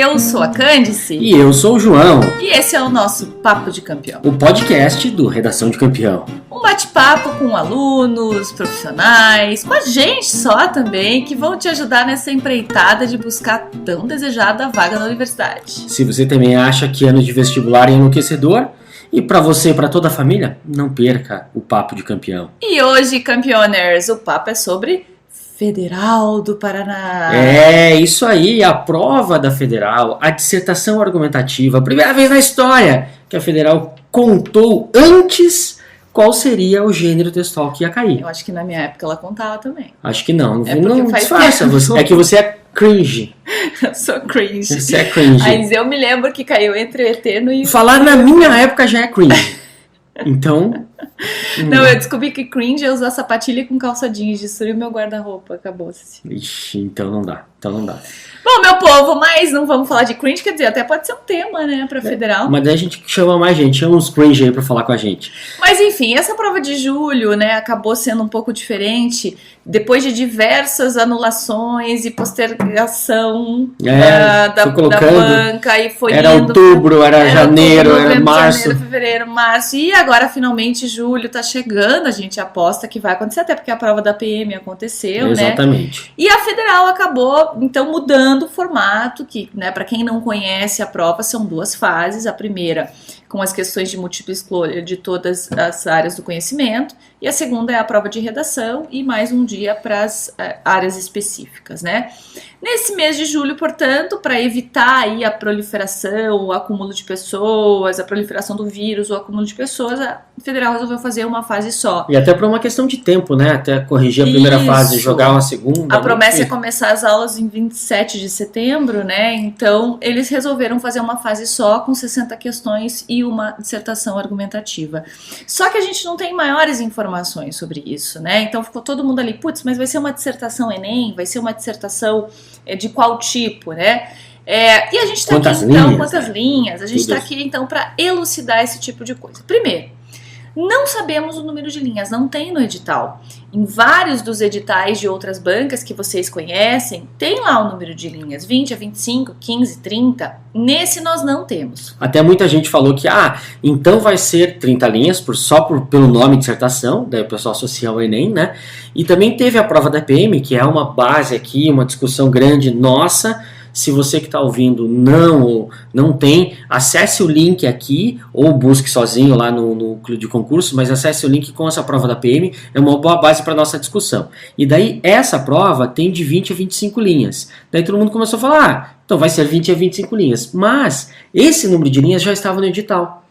Eu sou a Cândice. E eu sou o João. E esse é o nosso Papo de Campeão. O podcast do Redação de Campeão. Um bate-papo com alunos, profissionais, com a gente só também, que vão te ajudar nessa empreitada de buscar a tão desejada vaga na universidade. Se você também acha que ano de vestibular é enlouquecedor, e para você e para toda a família, não perca o Papo de Campeão. E hoje, campeoners, o papo é sobre Federal do Paraná. É, isso aí, a prova da Federal, a dissertação argumentativa, a primeira vez na história que a Federal contou antes qual seria o gênero textual que ia cair. Eu acho que na minha época ela contava também. Acho que não, porque faz disfarça, é que você é cringe. Eu sou cringe. Você é cringe. Mas eu me lembro que caiu entre o Eterno e... Falar na minha época já é cringe. Então... Não, eu descobri que cringe é usar sapatilha com calça jeans, destruiu meu guarda-roupa, acabou assim. Ixi, então não dá. Bom, meu povo, mas não vamos falar de cringe, quer dizer, até pode ser um tema, né, pra Federal. Mas daí a gente chama mais gente, chama uns cringe aí pra falar com a gente. Mas enfim, essa prova de julho, né, acabou sendo um pouco diferente, depois de diversas anulações e postergação da banca, e foi era indo, outubro, era janeiro, novembro, era março. Janeiro, fevereiro, março, e agora finalmente julho tá chegando, a gente aposta que vai acontecer, até porque a prova da PM aconteceu, Exatamente. né? E a Federal acabou, então, mudando o formato, que, né, para quem não conhece a prova, são duas fases. A primeira, com as questões de múltipla escolha de todas as áreas do conhecimento, e a segunda é a prova de redação e mais um dia para as áreas específicas, né? Nesse mês de julho, portanto, para evitar aí a proliferação, o acúmulo de pessoas, a proliferação do vírus, o acúmulo de pessoas, a Federal resolveu fazer uma fase só. E até por uma questão de tempo, né? Até corrigir a primeira fase e jogar uma segunda. A promessa é começar as aulas em 27 de setembro, né? Então, eles resolveram fazer uma fase só com 60 questões e uma dissertação argumentativa. Só que a gente não tem maiores informações sobre isso, né? Então, ficou todo mundo ali, putz, mas vai ser uma dissertação Enem? Vai ser uma dissertação de qual tipo, né? E a gente está aqui, então, quantas linhas? A gente está aqui, então, para elucidar esse tipo de coisa. Primeiro, não sabemos o número de linhas, não tem no edital. Em vários dos editais de outras bancas que vocês conhecem, tem lá o número de linhas, 20 a 25, 15, 30. Nesse nós não temos. Até muita gente falou que, então vai ser 30 linhas, pelo nome de dissertação, daí o pessoal associa ao Enem, né? E também teve a prova da PM, que é uma base aqui, uma discussão grande nossa. Se você que está ouvindo não tem, acesse o link aqui ou busque sozinho lá no Clube de Concursos, mas acesse o link com essa prova da PM, é uma boa base para a nossa discussão. E daí essa prova tem de 20 a 25 linhas. Daí todo mundo começou a falar, então vai ser 20 a 25 linhas. Mas esse número de linhas já estava no edital.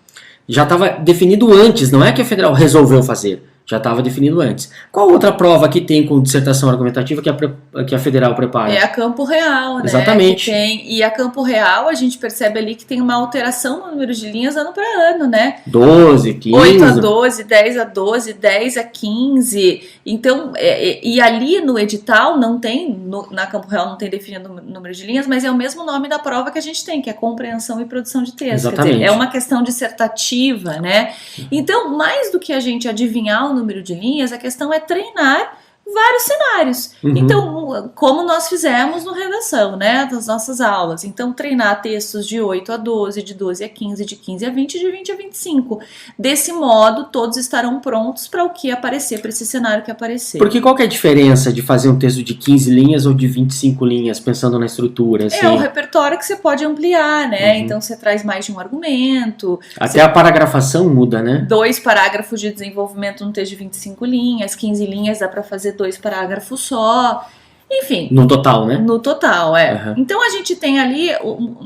Já estava definido antes, não é que a Federal resolveu fazer. Já estava definido antes. Qual outra prova que tem com dissertação argumentativa que a Federal prepara? É a Campo Real, né? Exatamente. E a Campo Real, a gente percebe ali que tem uma alteração no número de linhas ano para ano, né? 12, 15. 8 a 12, 10 a 12, 10 a 15. Então, e ali no edital não tem, na Campo Real não tem definido o número de linhas, mas é o mesmo nome da prova que a gente tem, que é compreensão e produção de texto. Exatamente. Quer dizer, é uma questão dissertativa, né? Então, mais do que a gente adivinhar o número de linhas, a questão é treinar vários cenários. Então, como nós fizemos no Redação, né, das nossas aulas. Então, treinar textos de 8 a 12, de 12 a 15, de 15 a 20, de 20 a 25. Desse modo, todos estarão prontos para o que aparecer, para esse cenário que aparecer. Porque qual que é a diferença de fazer um texto de 15 linhas ou de 25 linhas, pensando na estrutura? Assim? É o repertório que você pode ampliar, né? Então, você traz mais de um argumento. Até a paragrafação muda, né? 2 parágrafos de desenvolvimento num texto de 25 linhas, 15 linhas dá para fazer 2 parágrafos só, enfim. No total, né? No total, Então a gente tem ali,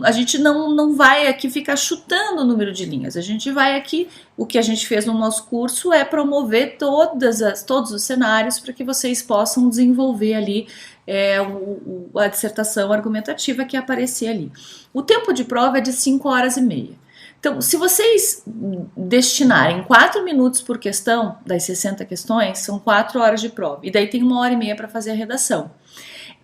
a gente não vai aqui ficar chutando o número de linhas, a gente vai aqui, o que a gente fez no nosso curso é promover todos os cenários para que vocês possam desenvolver ali a dissertação argumentativa que aparecer ali. O tempo de prova é de 5 horas e meia. Então, se vocês destinarem 4 minutos por questão, das 60 questões, são 4 horas de prova. E daí tem 1h30 para fazer a redação.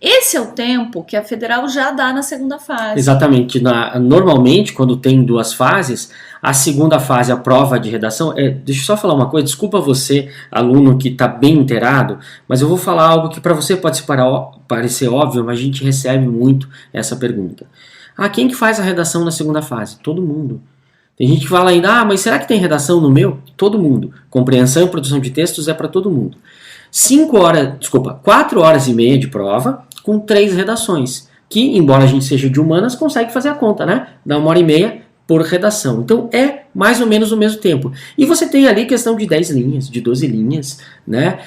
Esse é o tempo que a Federal já dá na segunda fase. Exatamente. Normalmente, quando tem 2 fases, a segunda fase, a prova de redação, deixa eu só falar uma coisa, desculpa você, aluno que está bem inteirado, mas eu vou falar algo que para você pode parecer óbvio, mas a gente recebe muito essa pergunta. Quem que faz a redação na segunda fase? Todo mundo. Tem gente que fala ainda, mas será que tem redação no meu? Todo mundo. Compreensão e produção de textos é para todo mundo. 4 horas e meia de prova com 3 redações, que, embora a gente seja de humanas, consegue fazer a conta, né? Dá 1h30 por redação. Então é mais ou menos o mesmo tempo. E você tem ali questão de 10 linhas, de 12 linhas, né?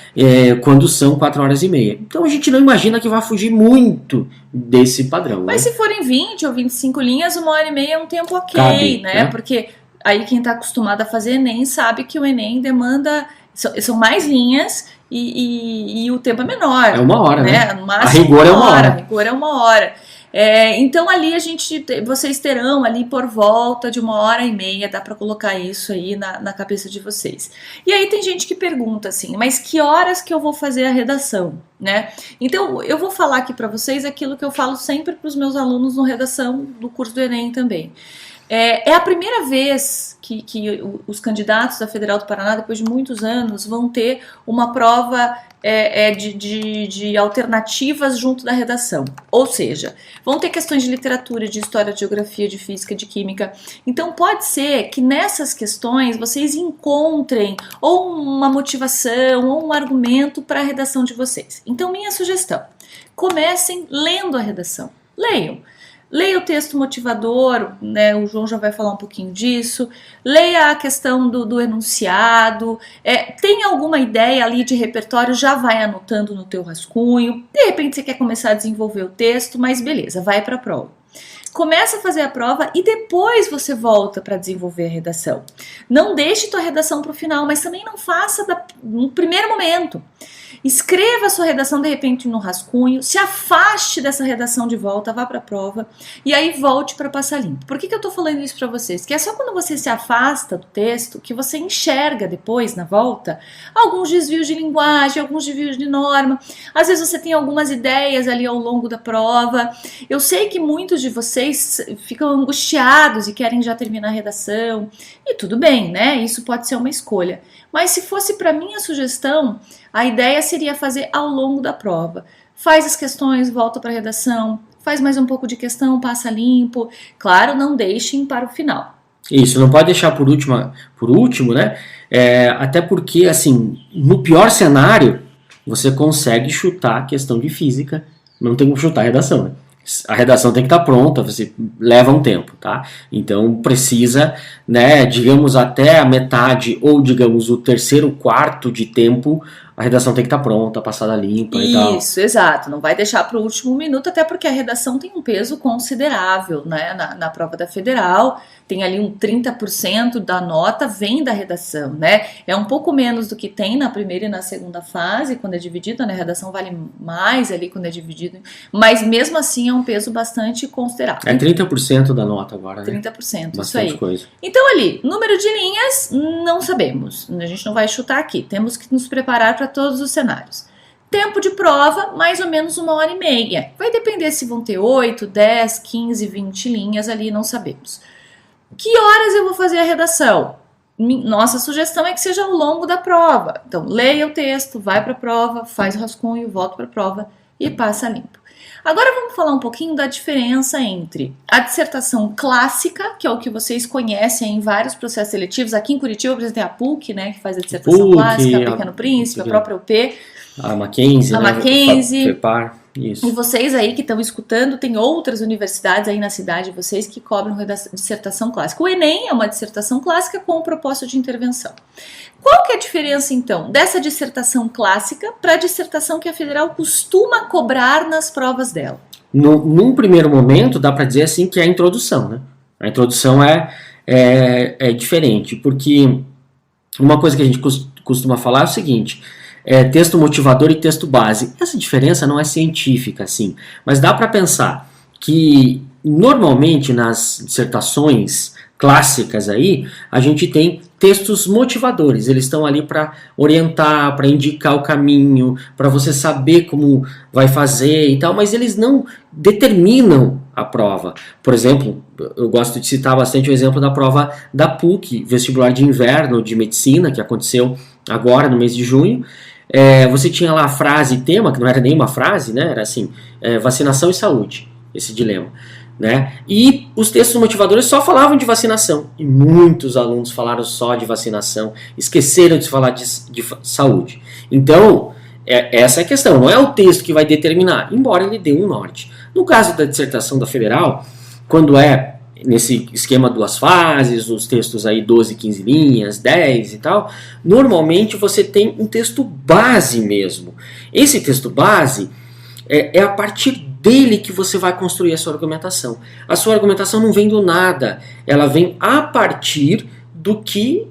Quando são 4 horas e meia. Então a gente não imagina que vai fugir muito desse padrão. Mas né? se forem 20 ou 25 linhas, 1h30 é um tempo ok, Cabe, né? né? Porque aí quem está acostumado a fazer Enem sabe que o Enem demanda... São mais linhas e o tempo é menor. É 1 hora, né? No máximo, a rigor é 1 hora. A rigor é 1 hora. Então ali vocês terão ali por volta de 1h30, dá para colocar isso aí na cabeça de vocês. E aí tem gente que pergunta assim, mas que horas que eu vou fazer a redação, né? Então eu vou falar aqui para vocês aquilo que eu falo sempre para os meus alunos no redação do curso do Enem também. É a primeira vez que os candidatos da Federal do Paraná, depois de muitos anos, vão ter uma prova de alternativas junto da redação. Ou seja, vão ter questões de literatura, de história, de geografia, de física, de química. Então pode ser que nessas questões vocês encontrem ou uma motivação ou um argumento para a redação de vocês. Então minha sugestão, comecem lendo a redação. Leiam. Leia o texto motivador, né? O João já vai falar um pouquinho disso. Leia a questão do enunciado. Tem alguma ideia ali de repertório, já vai anotando no teu rascunho. De repente você quer começar a desenvolver o texto, mas beleza, vai para a prova. Começa a fazer a prova e depois você volta para desenvolver a redação. Não deixe tua redação para o final, mas também não faça no primeiro momento. Escreva a sua redação de repente no rascunho, se afaste dessa redação de volta, vá para a prova e aí volte para passar limpo. Por que eu estou falando isso para vocês? Que é só quando você se afasta do texto que você enxerga depois, na volta, alguns desvios de linguagem, alguns desvios de norma. Às vezes você tem algumas ideias ali ao longo da prova. Eu sei que muitos de vocês ficam angustiados e querem já terminar a redação. E tudo bem, né? Isso pode ser uma escolha. Mas se fosse para mim a sugestão, a ideia seria fazer ao longo da prova. Faz as questões, volta para a redação, faz mais um pouco de questão, passa limpo. Claro, não deixem para o final. Isso, não pode deixar por último, né? Até porque, assim, no pior cenário, você consegue chutar a questão de física, não tem como chutar a redação, né? A redação tem que estar pronta, você leva um tempo, tá? Então precisa, né, digamos até a metade ou digamos o terceiro quarto de tempo, a redação tem que estar pronta, passada limpa e tal. Isso, exato. Não vai deixar para o último minuto, até porque a redação tem um peso considerável, né? Na prova da Federal, tem ali um 30% da nota vem da redação, né? É um pouco menos do que tem na primeira e na segunda fase, quando é dividida, né? A redação vale mais ali quando é dividido, mas mesmo assim é um peso bastante considerável. É 30% da nota agora, né? 30%, bastante isso aí. Coisa. Então ali, número de linhas, não sabemos. A gente não vai chutar aqui. Temos que nos preparar para todos os cenários. Tempo de prova, mais ou menos 1h30. Vai depender se vão ter 8, 10, 15, 20 linhas ali, não sabemos. Que horas eu vou fazer a redação? Nossa sugestão é que seja ao longo da prova. Então, leia o texto, vai para a prova, faz o rascunho, volta para a prova e passa limpo. Agora vamos falar um pouquinho da diferença entre a dissertação clássica, que é o que vocês conhecem em vários processos seletivos. Aqui em Curitiba, por exemplo, tem a PUC, né, que faz a dissertação clássica, a Pequeno Príncipe, a própria UP. A Mackenzie, Prepar, isso. E vocês aí que estão escutando, tem outras universidades aí na cidade de vocês que cobram dissertação clássica. O Enem é uma dissertação clássica com um propósito de intervenção. Qual que é a diferença, então, dessa dissertação clássica para a dissertação que a Federal costuma cobrar nas provas dela? Num primeiro momento, dá para dizer assim que é a introdução, né? A introdução é diferente, porque uma coisa que a gente costuma falar é o seguinte: texto motivador e texto base. Essa diferença não é científica, assim, mas dá para pensar que normalmente nas dissertações clássicas aí, a gente tem textos motivadores, eles estão ali para orientar, para indicar o caminho, para você saber como vai fazer e tal, mas eles não determinam a prova. Por exemplo, eu gosto de citar bastante o exemplo da prova da PUC, vestibular de inverno de medicina, que aconteceu agora no mês de junho. Você tinha lá a frase tema, que não era nem uma frase, né? Era assim, vacinação e saúde, esse dilema. né? E os textos motivadores só falavam de vacinação. E muitos alunos falaram só de vacinação, esqueceram de falar de saúde. Então, essa é a questão. Não é o texto que vai determinar, embora ele dê um norte. No caso da dissertação da federal, quando é nesse esquema 2 fases, os textos aí 12, 15 linhas, 10 e tal, normalmente você tem um texto base mesmo. Esse texto base é a partir dele que você vai construir a sua argumentação. A sua argumentação não vem do nada, ela vem a partir do que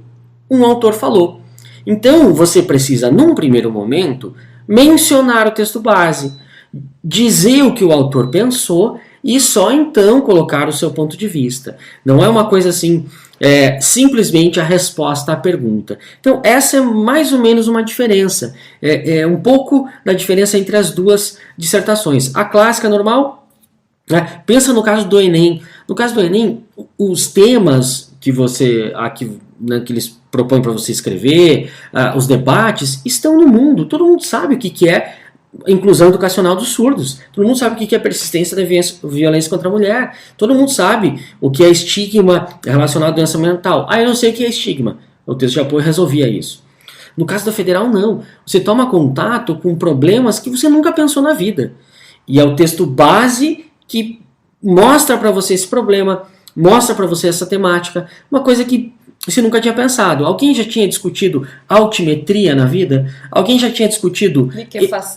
um autor falou. Então você precisa, num primeiro momento, mencionar o texto base, dizer o que o autor pensou e só então colocar o seu ponto de vista. Não é uma coisa assim, simplesmente a resposta à pergunta. Então essa é mais ou menos uma diferença. É um pouco da diferença entre as duas dissertações. A clássica normal, né? Pensa no caso do Enem. No caso do Enem, os temas que eles propõem para você escrever, os debates, estão no mundo. Todo mundo sabe o que é inclusão educacional dos surdos. Todo mundo sabe o que é persistência da violência contra a mulher. Todo mundo sabe o que é estigma relacionado à doença mental. Eu não sei o que é estigma. O texto de apoio resolvia isso. No caso da federal, não. Você toma contato com problemas que você nunca pensou na vida. E é o texto base que mostra para você esse problema, mostra para você essa temática, uma coisa que você nunca tinha pensado. Alguém já tinha discutido altimetria na vida? Alguém já tinha discutido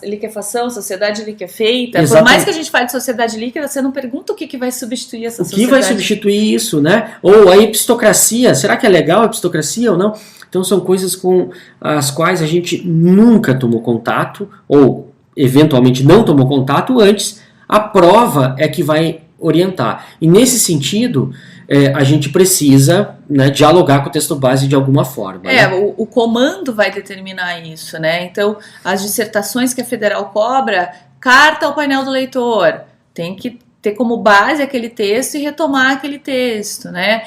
liquefação, sociedade liquefeita? Exatamente. Por mais que a gente fale de sociedade líquida, você não pergunta o que vai substituir essa sociedade. O que vai substituir isso, né? Ou a epistocracia, será que é legal a epistocracia ou não? Então são coisas com as quais a gente nunca tomou contato, ou eventualmente não tomou contato antes. A prova é que vai orientar. E nesse sentido, a gente precisa, né, dialogar com o texto base de alguma forma. Né? O comando vai determinar isso, né? Então, as dissertações que a federal cobra, carta ao painel do leitor, tem que ter como base aquele texto e retomar aquele texto, né?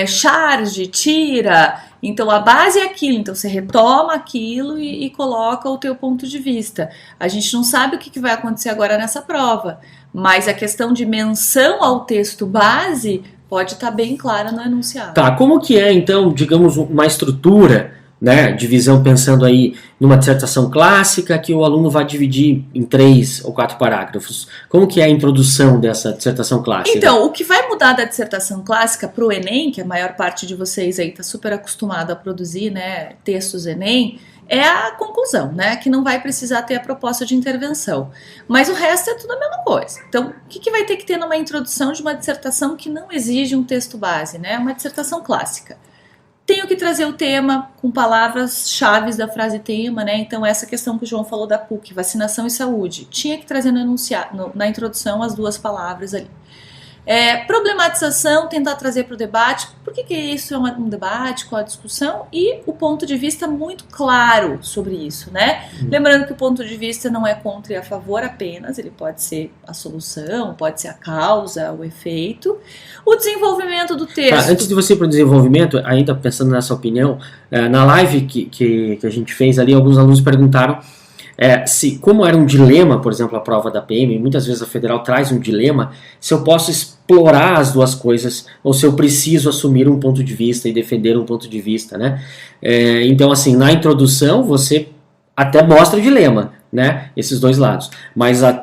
Charge, tira. Então, a base é aquilo. Então, você retoma aquilo e coloca o teu ponto de vista. A gente não sabe o que vai acontecer agora nessa prova, mas a questão de menção ao texto base pode estar bem clara no enunciado. Tá, como que é, então, digamos, uma estrutura, né, divisão pensando aí numa dissertação clássica que o aluno vai dividir em 3 ou 4 parágrafos? Como que é a introdução dessa dissertação clássica? Então, o que vai mudar da dissertação clássica para o Enem, que a maior parte de vocês aí está super acostumado a produzir, né, textos Enem, é a conclusão, né, que não vai precisar ter a proposta de intervenção. Mas o resto é tudo a mesma coisa. Então, o que vai ter que ter numa introdução de uma dissertação que não exige um texto base, né, uma dissertação clássica? Tenho que trazer o tema com palavras-chave da frase tema, né? Então, essa questão que o João falou da PUC, vacinação e saúde, tinha que trazer no enunciado, na introdução as 2 palavras ali. Problematização, tentar trazer para o debate, por que isso é um debate, qual a discussão, e o ponto de vista muito claro sobre isso, né? Lembrando que o ponto de vista não é contra e a favor apenas, ele pode ser a solução, pode ser a causa, o efeito. O desenvolvimento do texto. Antes de você ir para o desenvolvimento, ainda pensando nessa opinião, na live que a gente fez ali, alguns alunos perguntaram como era um dilema, por exemplo, a prova da PM, muitas vezes a federal traz um dilema, se eu posso explorar as 2 coisas, ou se eu preciso assumir um ponto de vista e defender um ponto de vista, né? Então, assim, na introdução você até mostra o dilema, né? Esses 2 lados. Mas a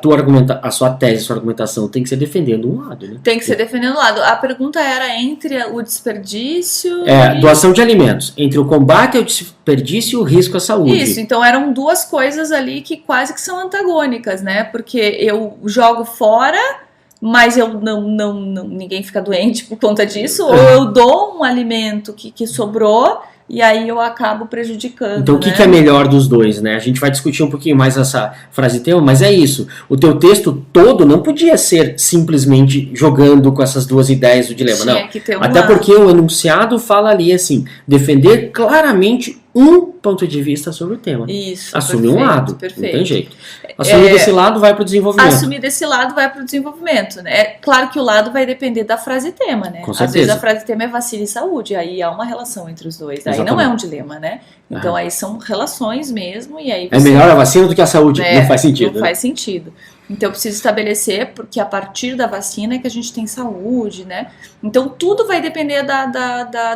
sua tese, a sua argumentação tem que ser defendendo um lado, né? Tem que ser defendendo um lado. A pergunta era entre o desperdício doação de alimentos. Entre o combate ao desperdício e o risco à saúde. Isso, então eram 2 coisas ali que quase que são antagônicas, né? Porque eu jogo fora, mas ninguém fica doente por conta disso, ou eu dou um alimento que sobrou e aí eu acabo prejudicando. Então o que é melhor dos 2, né? A gente vai discutir um pouquinho mais essa frase tema, mas é isso. O teu texto todo não podia ser simplesmente jogando com essas 2 ideias do dilema, não. Que ter Até porque o enunciado fala ali assim, defender claramente um ponto de vista sobre o tema. Isso, Assume perfeito, um lado, perfeito. Não tem jeito. Assumir desse lado vai para o desenvolvimento. Assumir desse lado vai para o desenvolvimento, né? É claro que o lado vai depender da frase tema, né? Com certeza. Às vezes a frase tema é vacina e saúde, aí há uma relação entre os 2. Aí Exatamente. não é um dilema, né? Então aí são relações mesmo, e aí É melhor a vacina do que a saúde, não faz sentido. Não faz sentido. Então eu preciso estabelecer, porque a partir da vacina é que a gente tem saúde, né? Então tudo vai depender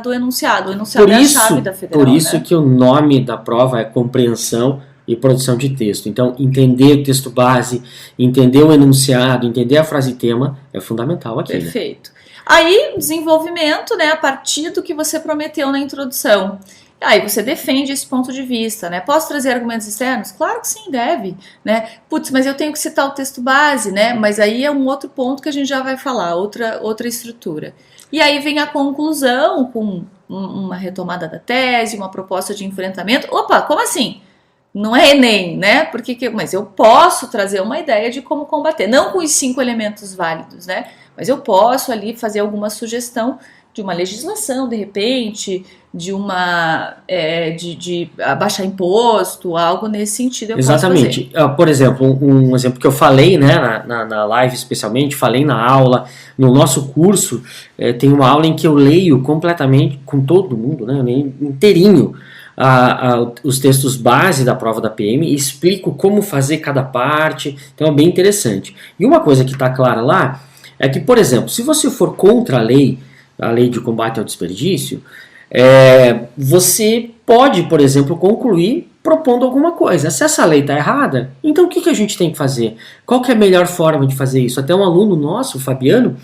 do enunciado. O enunciado é a chave da federal. Por isso que o nome da prova é compreensão e produção de texto. Então, entender o texto base, entender o enunciado, entender a frase tema é fundamental aqui. Perfeito. Né? Aí, desenvolvimento, né, a partir do que você prometeu na introdução. Aí você defende esse ponto de vista, né? Posso trazer argumentos externos? Claro que sim, deve, né? Putz, mas eu tenho que citar o texto base, né? Mas aí é um outro ponto que a gente já vai falar, outra estrutura. E aí vem a conclusão com uma retomada da tese, uma proposta de enfrentamento. Opa, como assim? Não é Enem, né? Mas eu posso trazer uma ideia de como combater. Não com os 5 elementos válidos, né? Mas eu posso ali fazer alguma sugestão de uma legislação, de repente, de abaixar imposto, algo nesse sentido. Exatamente. Por exemplo, um exemplo que eu falei, né, na live especialmente, falei na aula, no nosso curso, tem uma aula em que eu leio completamente, com todo mundo, né, inteirinho, os textos base da prova da PM e explico como fazer cada parte, então é bem interessante. E uma coisa que está clara lá é que, por exemplo, se você for contra a lei de combate ao desperdício, você pode, por exemplo, concluir propondo alguma coisa. Se essa lei está errada, então o que a gente tem que fazer? Qual que é a melhor forma de fazer isso? Até um aluno nosso, o Fabiano,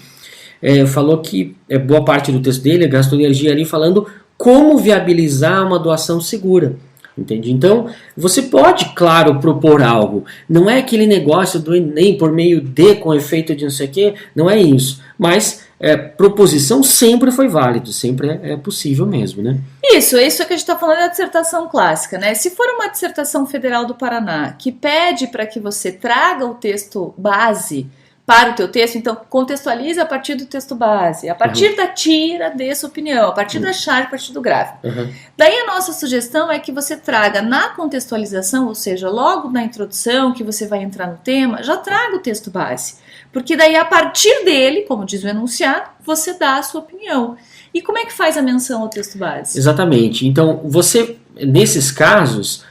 falou que boa parte do texto dele gastou energia ali falando como viabilizar uma doação segura. Entende? Então, você pode, claro, propor algo. Não é aquele negócio do Enem por meio de, com efeito de não sei o quê, não é isso. Mas proposição sempre foi válido, sempre é possível mesmo, né? Isso é que a gente está falando da dissertação clássica, né? Se for uma dissertação federal do Paraná que pede para que você traga o texto base para o teu texto, então contextualize a partir do texto base, a partir da tira, dê sua opinião, a partir da chave, a partir do gráfico. Daí a nossa sugestão é que você traga na contextualização, ou seja, logo na introdução que você vai entrar no tema, já traga o texto base. Porque daí a partir dele, como diz o enunciado, você dá a sua opinião. E como é que faz a menção ao texto base? Exatamente. Então, você, nesses casos,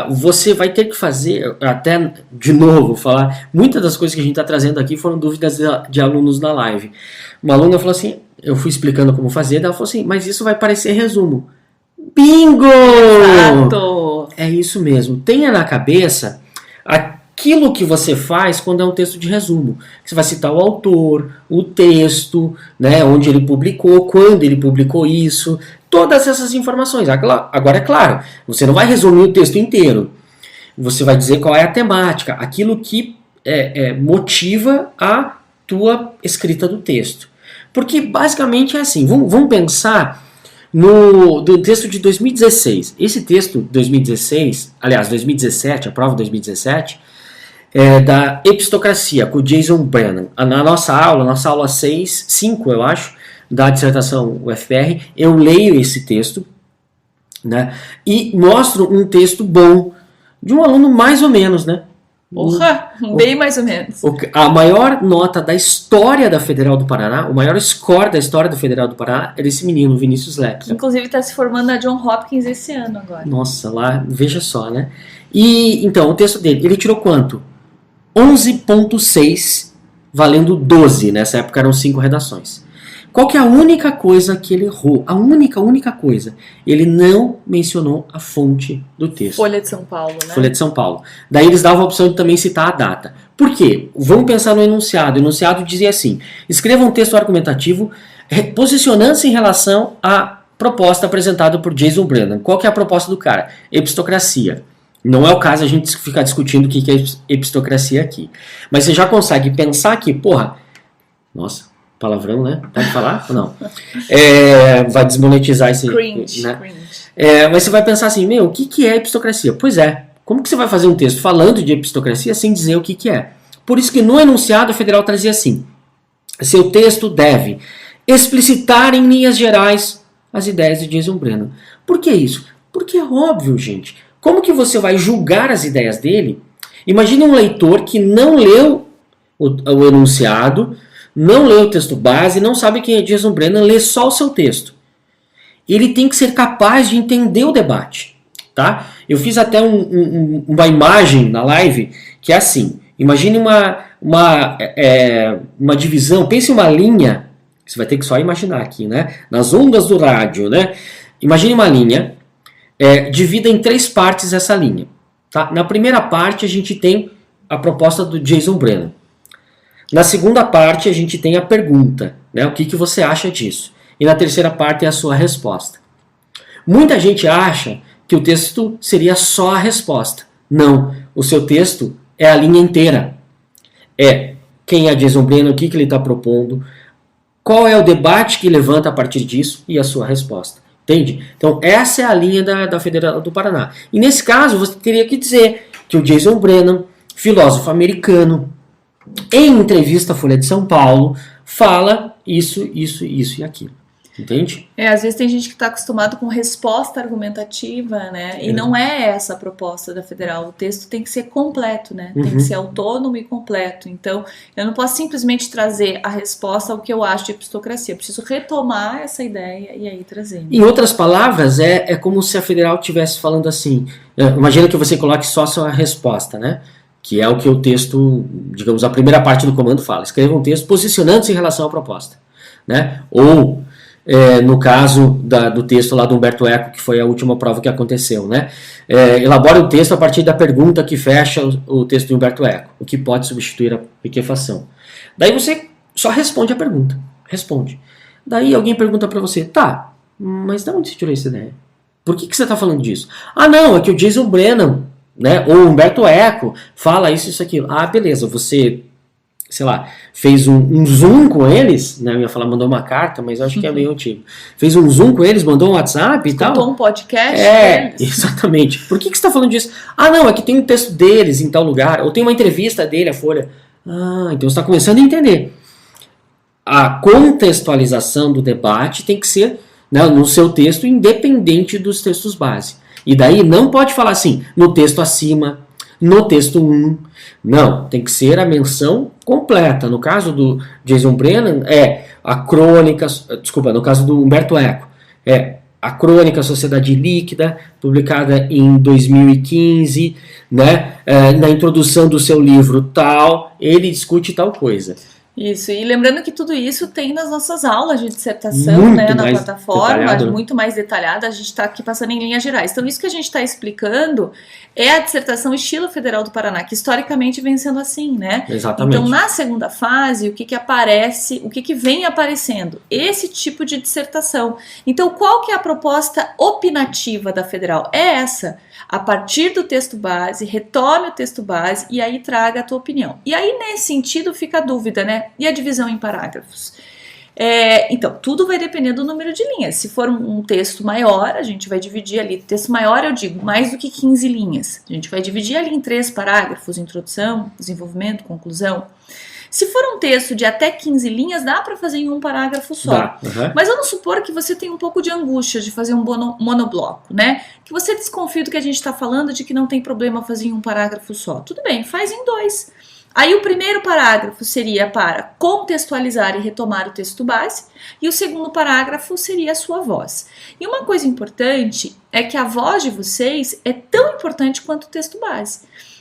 você vai ter que fazer, até de novo, falar, muitas das coisas que a gente está trazendo aqui foram dúvidas de alunos na live. Uma aluna falou assim, eu fui explicando como fazer, ela falou assim, mas isso vai parecer resumo. Bingo! Exato! É isso mesmo. Tenha na cabeça aquilo que você faz quando é um texto de resumo. Você vai citar o autor, o texto, né, onde ele publicou, quando ele publicou isso, todas essas informações. Agora, é claro, você não vai resumir o texto inteiro. Você vai dizer qual é a temática, aquilo que motiva a tua escrita do texto. Porque basicamente é assim, vamos pensar no texto de 2016. Esse texto de 2016, aliás, 2017, a prova de 2017, da epistocracia, com o Jason Brennan. Na nossa aula 5, eu acho, da dissertação UFR, eu leio esse texto, né, e mostro um texto bom, de um aluno mais ou menos, né? Bem mais ou menos. A maior nota da história da Federal do Paraná, o maior score da história da Federal do Paraná é desse menino, Vinícius Leps. Inclusive está se formando na John Hopkins esse ano agora. Nossa, lá, veja só, né? E então, o texto dele, ele tirou quanto? 11.6, valendo 12, nessa época eram 5 redações. Qual que é a única coisa que ele errou? A única coisa. Ele não mencionou a fonte do texto. Folha de São Paulo, né? Folha de São Paulo. Daí eles davam a opção de também citar a data. Por quê? Vamos pensar no enunciado. O enunciado dizia assim, escreva um texto argumentativo posicionando-se em relação à proposta apresentada por Jason Brennan. Qual que é a proposta do cara? Epistocracia. Não é o caso a gente ficar discutindo o que é epistocracia aqui. Mas você já consegue pensar que, nossa, palavrão, né? Pode falar ou não? Vai desmonetizar esse... Cringe. Né? Mas você vai pensar assim, o que é epistocracia? Pois é, como que você vai fazer um texto falando de epistocracia sem dizer o que é? Por isso que no enunciado a Federal trazia assim, seu texto deve explicitar em linhas gerais as ideias de Jason Brennan. Por que isso? Porque é óbvio, gente. Como que você vai julgar as ideias dele? Imagine um leitor que não leu o enunciado, não leu o texto base, não sabe quem é Jason Brennan, lê só o seu texto. Ele tem que ser capaz de entender o debate. Tá? Eu fiz até uma imagem na live que é assim, Imagine uma divisão, pense uma linha, você vai ter que só imaginar aqui, né? Nas ondas do rádio, né? Imagine uma linha, divida em 3 partes essa linha. Tá? Na primeira parte a gente tem a proposta do Jason Brennan. Na segunda parte a gente tem a pergunta, né? O que você acha disso? E na terceira parte é a sua resposta. Muita gente acha que o texto seria só a resposta. Não, o seu texto é a linha inteira. É quem é Jason Brennan, o que ele está propondo, qual é o debate que levanta a partir disso e a sua resposta. Entende? Então essa é a linha da Federal do Paraná. E nesse caso você teria que dizer que o Jason Brennan, filósofo americano, em entrevista à Folha de São Paulo, fala isso e aquilo. Entende? Às vezes tem gente que está acostumado com resposta argumentativa, né? E não é essa a proposta da Federal. O texto tem que ser completo, né? Tem que ser autônomo e completo. Então, eu não posso simplesmente trazer a resposta ao que eu acho de epistocracia. Eu preciso retomar essa ideia e aí trazer. Né? Em outras palavras, é como se a Federal estivesse falando assim. Imagina que você coloque só a sua resposta, né? Que é o que o texto, digamos, a primeira parte do comando fala. Escreva um texto posicionando-se em relação à proposta, né? Ou no caso do texto lá do Humberto Eco, que foi a última prova que aconteceu, né? Elabore o texto a partir da pergunta que fecha o texto do Humberto Eco, o que pode substituir a liquefação. Daí você só responde a pergunta, responde. Daí alguém pergunta para você, tá, mas de onde você tirou essa ideia? Por que você está falando disso? Ah, não, é que o Jason Brennan, né, ou o Humberto Eco fala isso, aquilo. Ah, beleza, você, sei lá, fez um Zoom com eles, né? Eu ia falar, mandou uma carta, mas eu acho que é meio antigo. Fez um Zoom com eles, mandou um WhatsApp e tal. Mandou um podcast deles. Exatamente. Por que você está falando disso? Ah, não, é que tem um texto deles em tal lugar, ou tem uma entrevista dele, a Folha. Ah, então você está começando a entender. A contextualização do debate tem que ser, né, no seu texto, independente dos textos base. E daí não pode falar assim, no texto acima, no texto 1. Não, tem que ser a menção completa. No caso do Jason Brennan, a crônica, no caso do Humberto Eco, a crônica Sociedade Líquida, publicada em 2015, né, na introdução do seu livro tal, ele discute tal coisa. Isso, e lembrando que tudo isso tem nas nossas aulas de dissertação, né, na plataforma, muito mais detalhada, a gente está aqui passando em linhas gerais. Então isso que a gente está explicando é a dissertação estilo Federal do Paraná, que historicamente vem sendo assim, né? Exatamente. Então na segunda fase, o que aparece, o que vem aparecendo? Esse tipo de dissertação. Então qual que é a proposta opinativa da Federal? É essa. A partir do texto base, retome o texto base e aí traga a tua opinião. E aí, nesse sentido, fica a dúvida, né? E a divisão em parágrafos? Então, tudo vai depender do número de linhas. Se for um texto maior, a gente vai dividir ali. Texto maior, eu digo, mais do que 15 linhas. A gente vai dividir ali em 3 parágrafos, introdução, desenvolvimento, conclusão. Se for um texto de até 15 linhas, dá para fazer em um parágrafo só. Dá, Mas vamos supor que você tem um pouco de angústia de fazer um monobloco, né? Que você desconfia do que a gente está falando, de que não tem problema fazer em um parágrafo só. Tudo bem, faz em 2. Aí o primeiro parágrafo seria para contextualizar e retomar o texto base, e o segundo parágrafo seria a sua voz. E uma coisa importante é que a voz de vocês é tão importante quanto o texto base.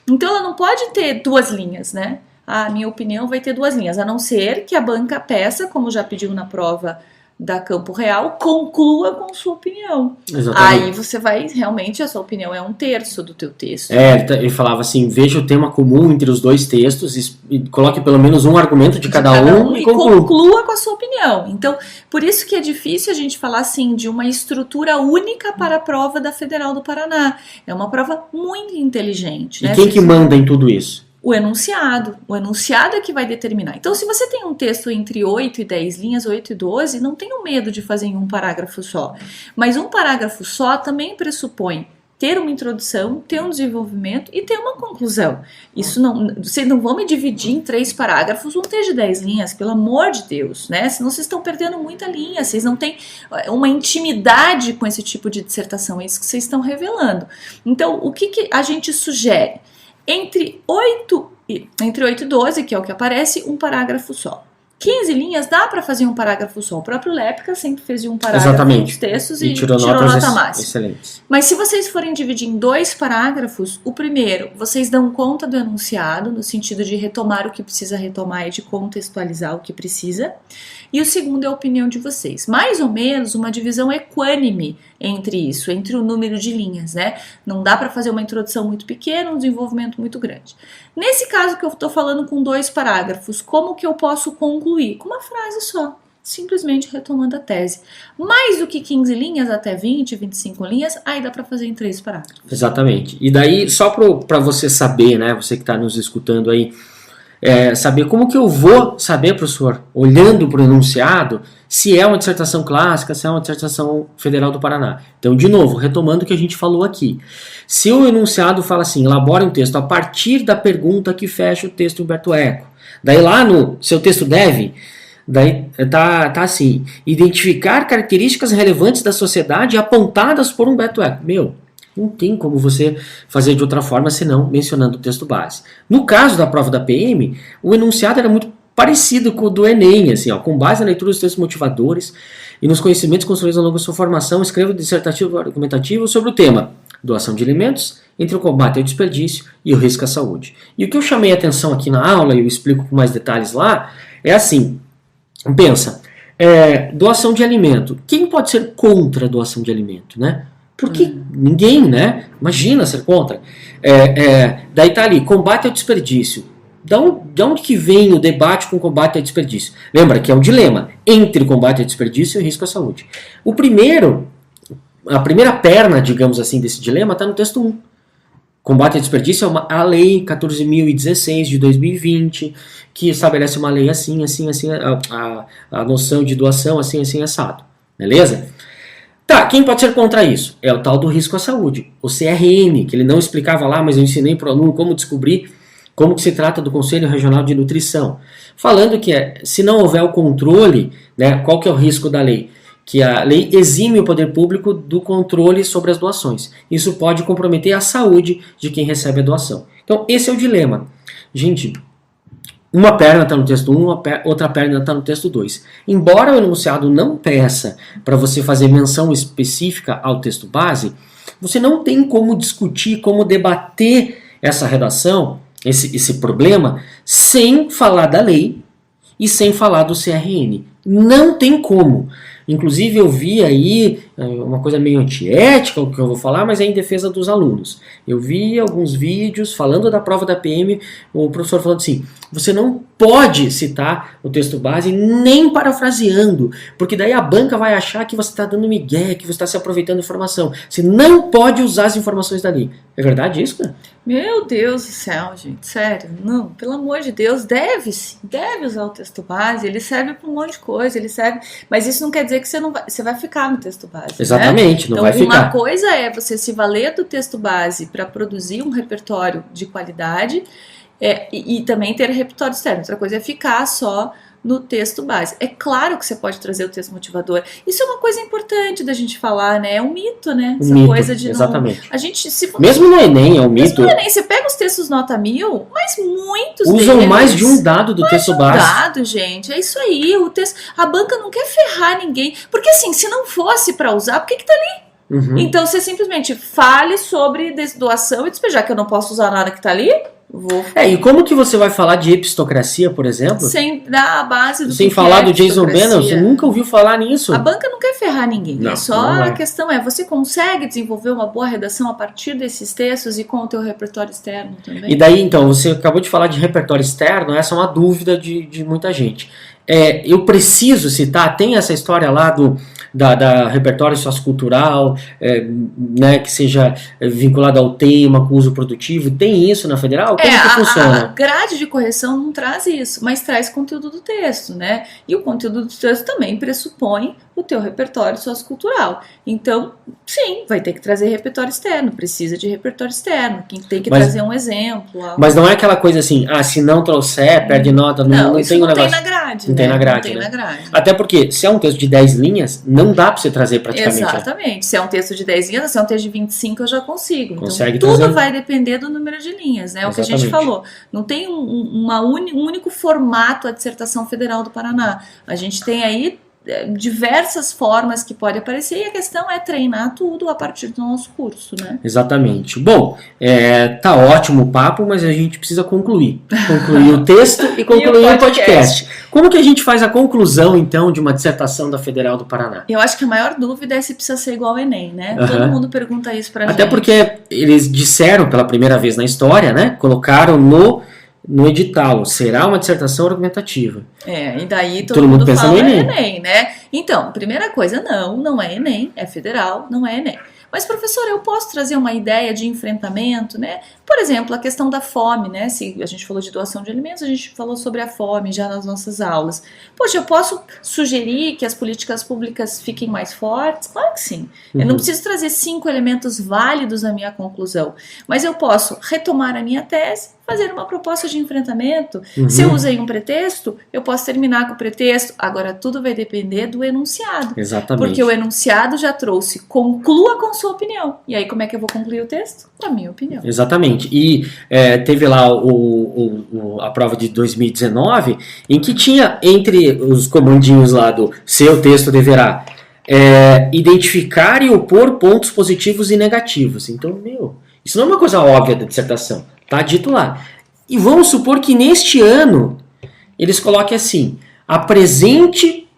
Então ela não pode ter 2 linhas, né? A minha opinião vai ter 2 linhas, a não ser que a banca peça, como já pediu na prova da Campo Real, conclua com sua opinião. Exatamente. Aí você vai, realmente, a sua opinião é 1/3 do teu texto. Ele falava assim, veja o tema comum entre os 2 textos e coloque pelo menos um argumento de cada um e conclua com a sua opinião. Então, por isso que é difícil a gente falar assim de uma estrutura única para a prova da Federal do Paraná. É uma prova muito inteligente. E né? quem que manda em tudo isso? O enunciado é que vai determinar. Então, se você tem um texto entre 8 e 10 linhas, 8 e 12, não tenha medo de fazer em um parágrafo só. Mas um parágrafo só também pressupõe ter uma introdução, ter um desenvolvimento e ter uma conclusão. Isso não, vocês não vão me dividir em 3 parágrafos, um texto de 10 linhas, pelo amor de Deus, né? Senão vocês estão perdendo muita linha, vocês não têm uma intimidade com esse tipo de dissertação, é isso que vocês estão revelando. Então, o que a gente sugere? Entre 8 e 12, que é o que aparece, um parágrafo só. 15 linhas dá para fazer um parágrafo só. O próprio Lepka sempre fez um parágrafo Exatamente. nos textos E e tirou nota máxima. Excelentes. Mas se vocês forem dividir em 2 parágrafos, o primeiro, vocês dão conta do enunciado, no sentido de retomar o que precisa retomar e de contextualizar o que precisa. E o segundo é a opinião de vocês. Mais ou menos uma divisão equânime entre isso, entre o número de linhas, né? Não dá para fazer uma introdução muito pequena, um desenvolvimento muito grande. Nesse caso que eu estou falando com 2 parágrafos, como que eu posso concluir? Com uma frase só, simplesmente retomando a tese. Mais do que 15 linhas, até 20, 25 linhas, aí dá para fazer em 3 parágrafos. Exatamente. E daí, só para você saber, né, você que está nos escutando aí, saber como que eu vou saber, professor, olhando para o enunciado, se é uma dissertação clássica, se é uma dissertação federal do Paraná. Então, de novo, retomando o que a gente falou aqui. Se o enunciado fala assim, elabore um texto a partir da pergunta que fecha o texto Humberto Eco. Daí lá no seu texto deve, daí tá assim, identificar características relevantes da sociedade apontadas por Humberto Eco. Não tem como você fazer de outra forma senão mencionando o texto base. No caso da prova da PM, o enunciado era muito parecido com o do Enem, assim, ó, com base na leitura dos textos motivadores e nos conhecimentos construídos ao longo da sua formação, escreva dissertativo argumentativo sobre o tema doação de alimentos entre o combate ao desperdício e o risco à saúde. E o que eu chamei a atenção aqui na aula, e eu explico com mais detalhes lá, é assim, pensa, doação de alimento. Quem pode ser contra a doação de alimento, né? Porque ninguém, né? Imagina ser contra. Daí tá ali, combate ao desperdício. De onde que vem o debate com combate ao desperdício? Lembra que é um dilema entre combate ao desperdício e o risco à saúde. A primeira perna, digamos assim, desse dilema está no texto 1. Combate ao desperdício é a Lei 14.016 de 2020, que estabelece uma lei assim, a noção de doação assim, assado. Beleza? Tá, quem pode ser contra isso? É o tal do risco à saúde, o CRM, que ele não explicava lá, mas eu ensinei para o aluno como descobrir como que se trata do Conselho Regional de Nutrição. Falando que se não houver o controle, né, qual que é o risco da lei? Que a lei exime o poder público do controle sobre as doações. Isso pode comprometer a saúde de quem recebe a doação. Então, esse é o dilema. Gente, uma perna está no texto 1, outra perna está no texto 2. Embora o enunciado não peça para você fazer menção específica ao texto base, você não tem como discutir, como debater essa redação, esse problema, sem falar da lei e sem falar do CRN. Não tem como. Inclusive eu vi aí uma coisa meio antiética, o que eu vou falar, mas é em defesa dos alunos. Eu vi alguns vídeos falando da prova da PM, o professor falando assim, você não pode citar o texto base nem parafraseando, porque daí a banca vai achar que você está dando migué, que você está se aproveitando de informação. Você não pode usar as informações dali. É verdade isso, cara? Meu Deus do céu, gente, sério, não, pelo amor de Deus, deve usar o texto base, ele serve para um monte de coisa, mas isso não quer dizer que você vai ficar no texto base. Exatamente, né? Não vai ficar. Então, uma coisa é você se valer do texto base para produzir um repertório de qualidade e também ter repertório externo, outra coisa é ficar só no texto base. É claro que você pode trazer o texto motivador. Isso é uma coisa importante da gente falar, né? É um mito, né? Essa coisa de exatamente. A gente, mesmo no Enem é um mito. Mesmo no Enem, você pega os textos nota 1000, mas muitos usam deles, mais de um dado do texto base. Dado, gente. É isso aí. A banca não quer ferrar ninguém. Porque assim, se não fosse para usar, por que tá ali? Uhum. Então você simplesmente fale sobre doação e despejar, que eu não posso usar nada que tá ali. E como que você vai falar de epistocracia, por exemplo? Sem dar a base do sem que falar é do Jason Bannon, você nunca ouviu falar nisso. A banca não quer ferrar ninguém. Não, a questão é, você consegue desenvolver uma boa redação a partir desses textos e com o teu repertório externo também? E daí, então, você acabou de falar de repertório externo, essa é uma dúvida de muita gente. Eu preciso citar, tem essa história lá da repertório sociocultural, né, que seja vinculado ao tema, com uso produtivo, tem isso na federal? Como que funciona? A grade de correção não traz isso, mas traz conteúdo do texto, né? E o conteúdo do texto também pressupõe o teu repertório sociocultural. Então, sim, vai ter que trazer repertório externo, precisa de repertório externo, quem tem que trazer um exemplo. Algo. Mas não é aquela coisa assim, se não trouxer, perde nota, não isso tem não um negócio. Tem na grade, não né? tem na grade, não tem né? na grade. Até porque, se é um texto de 10 linhas, não dá pra você trazer praticamente. Exatamente. Se é um texto de 10 linhas, se é um texto de 25, eu já consigo. Consegue então, tudo trazer. vai depender do número de linhas, né? É o que a gente Exatamente. falou. Não tem um único formato a dissertação federal do Paraná. A gente tem aí diversas formas que pode aparecer e a questão é treinar tudo a partir do nosso curso, né? Exatamente. Bom, tá ótimo o papo, mas a gente precisa concluir o texto e concluir o podcast. Como que a gente faz a conclusão, então, de uma dissertação da Federal do Paraná? Eu acho que a maior dúvida é se precisa ser igual ao Enem, né? Todo mundo pergunta isso pra gente. Até porque eles disseram pela primeira vez na história, né? Colocaram no edital, será uma dissertação argumentativa. E daí todo mundo pensa fala no Enem, né? Então, primeira coisa, não é Enem, é federal, não é Enem. Mas, professor, eu posso trazer uma ideia de enfrentamento, né? Por exemplo, a questão da fome, né? Se a gente falou de doação de alimentos, a gente falou sobre a fome já nas nossas aulas. Poxa, eu posso sugerir que as políticas públicas fiquem mais fortes? Claro que sim. Eu não preciso trazer 5 elementos válidos na minha conclusão, mas eu posso retomar a minha tese, fazer uma proposta de enfrentamento. Se eu usei um pretexto, eu posso terminar com o pretexto. Agora, tudo vai depender do enunciado. Exatamente. Porque o enunciado já trouxe, conclua com sua opinião. E aí, como é que eu vou concluir o texto? Com a minha opinião. Exatamente. E teve lá a prova de 2019, em que tinha entre os comandinhos lá do seu texto deverá identificar e opor pontos positivos e negativos. Então, isso não é uma coisa óbvia da dissertação. Tá dito lá. E vamos supor que neste ano eles coloquem assim: apresente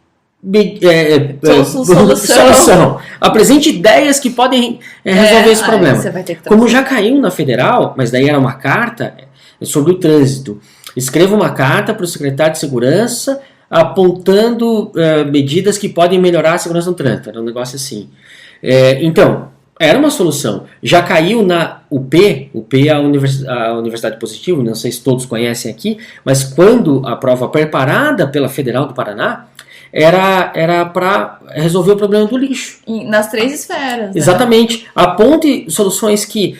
solução. Apresente ideias que podem resolver esse problema. Você vai ter que Como já caiu na federal, mas daí era uma carta sobre o trânsito. Escreva uma carta para o secretário de segurança apontando medidas que podem melhorar a segurança no trânsito. Era um negócio assim. Então, era uma solução. Já caiu na UP é a Universidade Positivo, não sei se todos conhecem aqui, mas quando a prova preparada pela Federal do Paraná era para resolver o problema do lixo. Nas 3 esferas. Exatamente. Né? Aponte soluções que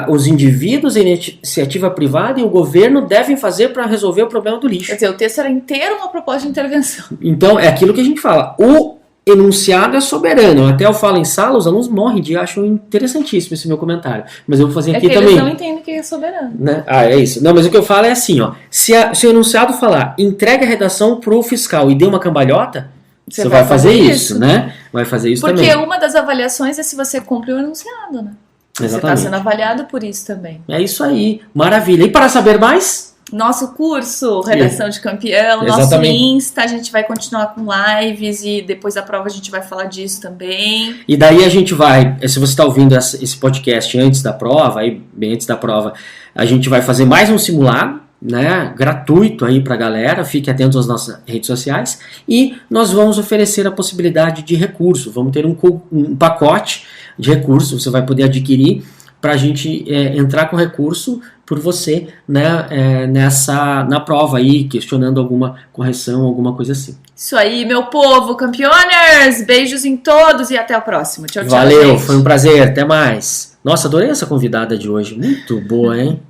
os indivíduos, a iniciativa privada e o governo devem fazer para resolver o problema do lixo. Quer dizer, o texto era inteiro uma proposta de intervenção. Então, é aquilo que a gente fala. O enunciado é soberano. Até eu falo em sala, os alunos morrem de acham interessantíssimo esse meu comentário. Mas eu vou fazer aqui também. Eles não entendem que é soberano. Né? É isso. Não, mas o que eu falo é assim, ó. Se o enunciado falar, entregue a redação pro fiscal e dê uma cambalhota, você vai fazer isso, né? Vai fazer isso também. Porque uma das avaliações é se você cumpre o enunciado, né? Exatamente. Você está sendo avaliado por isso também. É isso aí. Maravilha. E para saber mais? Nosso curso, Redação de Campeão, nosso Insta, a gente vai continuar com lives e depois da prova a gente vai falar disso também. E daí a gente vai, se você está ouvindo esse podcast antes da prova, bem antes da prova, a gente vai fazer mais um simulado, né, gratuito aí pra galera, fique atento às nossas redes sociais e nós vamos oferecer a possibilidade de recurso, vamos ter um pacote de recursos, você vai poder adquirir para a gente entrar com recurso por você, né, na prova aí, questionando alguma correção, alguma coisa assim. Isso aí, meu povo, campeoners! Beijos em todos e até o próximo. Tchau, tchau. Valeu, gente. Foi um prazer, até mais. Nossa, adorei essa convidada de hoje, muito boa, hein?